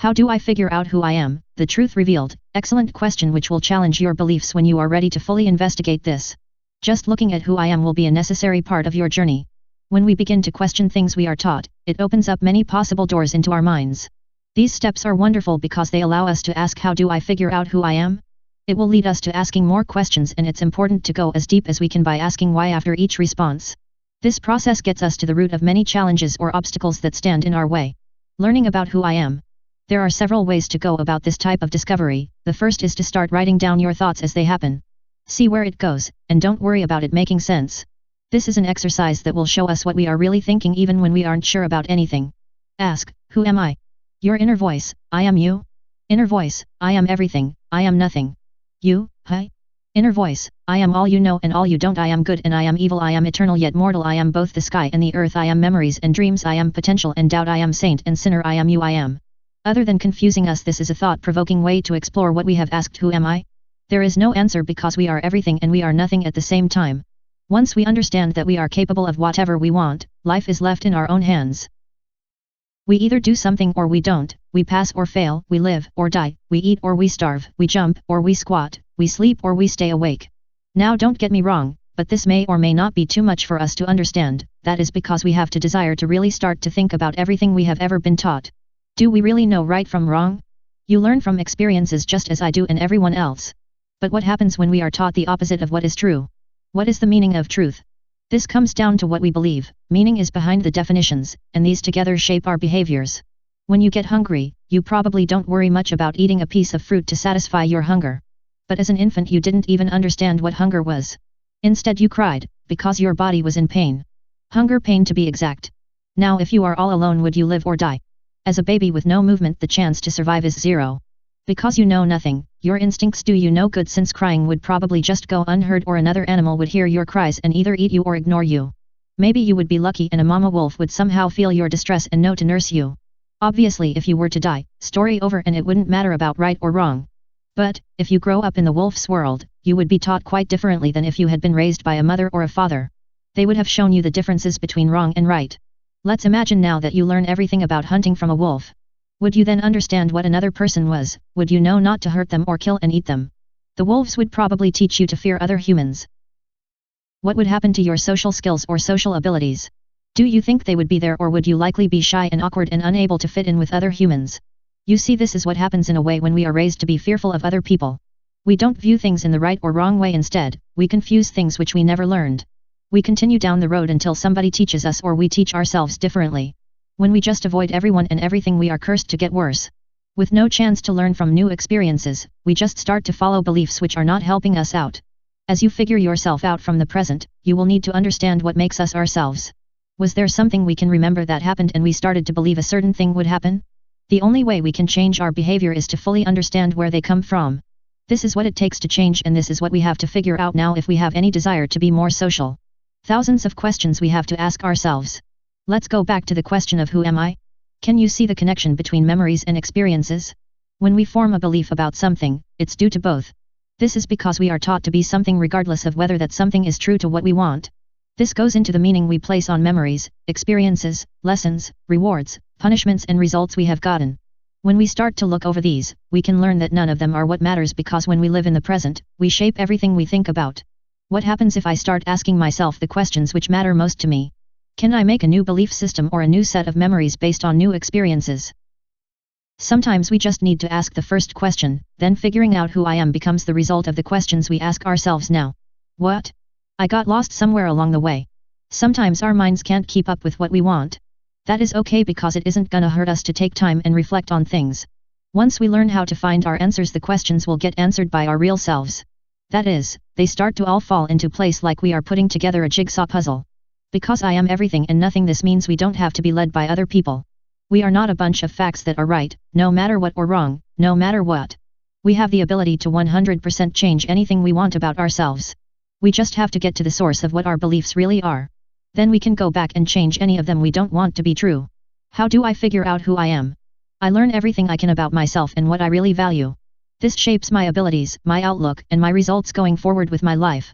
How do I figure out who I am? The truth revealed. Excellent question which will challenge your beliefs when you are ready to fully investigate this. Just looking at who I am will be a necessary part of your journey. When we begin to question things we are taught, it opens up many possible doors into our minds. These steps are wonderful because they allow us to ask, how do I figure out who I am? It will lead us to asking more questions, and it's important to go as deep as we can by asking why after each response. This process gets us to the root of many challenges or obstacles that stand in our way. Learning about who I am. There are several ways to go about this type of discovery. The first is to start writing down your thoughts as they happen. See where it goes, and don't worry about it making sense. This is an exercise that will show us what we are really thinking even when we aren't sure about anything. Ask, who am I? Your inner voice, I am you. Inner voice, I am everything, I am nothing. You, hi? Inner voice, I am all you know and all you don't, I am good and I am evil, I am eternal yet mortal, I am both the sky and the earth, I am memories and dreams, I am potential and doubt, I am saint and sinner, I am you, I am. Other than confusing us, this is a thought-provoking way to explore what we have asked, who am I? There is no answer because we are everything and we are nothing at the same time. Once we understand that we are capable of whatever we want, life is left in our own hands. We either do something or we don't, we pass or fail, we live or die, we eat or we starve, we jump or we squat, we sleep or we stay awake. Now don't get me wrong, but this may or may not be too much for us to understand. That is because we have to desire to really start to think about everything we have ever been taught. Do we really know right from wrong? You learn from experiences just as I do and everyone else. But what happens when we are taught the opposite of what is true? What is the meaning of truth? This comes down to what we believe. Meaning is behind the definitions, and these together shape our behaviors. When you get hungry, you probably don't worry much about eating a piece of fruit to satisfy your hunger. But as an infant you didn't even understand what hunger was. Instead you cried, because your body was in pain. Hunger pain to be exact. Now if you are all alone, would you live or die? As a baby with no movement, the chance to survive is zero. Because you know nothing, your instincts do you no good, since crying would probably just go unheard or another animal would hear your cries and either eat you or ignore you. Maybe you would be lucky and a mama wolf would somehow feel your distress and know to nurse you. Obviously if you were to die, story over and it wouldn't matter about right or wrong. But, if you grow up in the wolf's world, you would be taught quite differently than if you had been raised by a mother or a father. They would have shown you the differences between wrong and right. Let's imagine now that you learn everything about hunting from a wolf. Would you then understand what another person was? Would you know not to hurt them or kill and eat them? The wolves would probably teach you to fear other humans. What would happen to your social skills or social abilities? Do you think they would be there, or would you likely be shy and awkward and unable to fit in with other humans? You see, this is what happens in a way when we are raised to be fearful of other people. We don't view things in the right or wrong way, instead, we confuse things which we never learned. We continue down the road until somebody teaches us or we teach ourselves differently. When we just avoid everyone and everything, we are cursed to get worse. With no chance to learn from new experiences, we just start to follow beliefs which are not helping us out. As you figure yourself out from the present, you will need to understand what makes us ourselves. Was there something we can remember that happened and we started to believe a certain thing would happen? The only way we can change our behavior is to fully understand where they come from. This is what it takes to change, and this is what we have to figure out now if we have any desire to be more social. Thousands of questions we have to ask ourselves. Let's go back to the question of who am I? Can you see the connection between memories and experiences? When we form a belief about something, it's due to both. This is because we are taught to be something regardless of whether that something is true to what we want. This goes into the meaning we place on memories, experiences, lessons, rewards, punishments and results we have gotten. When we start to look over these, we can learn that none of them are what matters, because when we live in the present, we shape everything we think about. What happens if I start asking myself the questions which matter most to me? Can I make a new belief system or a new set of memories based on new experiences? Sometimes we just need to ask the first question, then figuring out who I am becomes the result of the questions we ask ourselves now. What? I got lost somewhere along the way. Sometimes our minds can't keep up with what we want. That is okay, because it isn't gonna hurt us to take time and reflect on things. Once we learn how to find our answers, the questions will get answered by our real selves. That is, they start to all fall into place like we are putting together a jigsaw puzzle. Because I am everything and nothing, this means we don't have to be led by other people. We are not a bunch of facts that are right, no matter what, or wrong, no matter what. We have the ability to 100% change anything we want about ourselves. We just have to get to the source of what our beliefs really are. Then we can go back and change any of them we don't want to be true. How do I figure out who I am? I learn everything I can about myself and what I really value. This shapes my abilities, my outlook, and my results going forward with my life.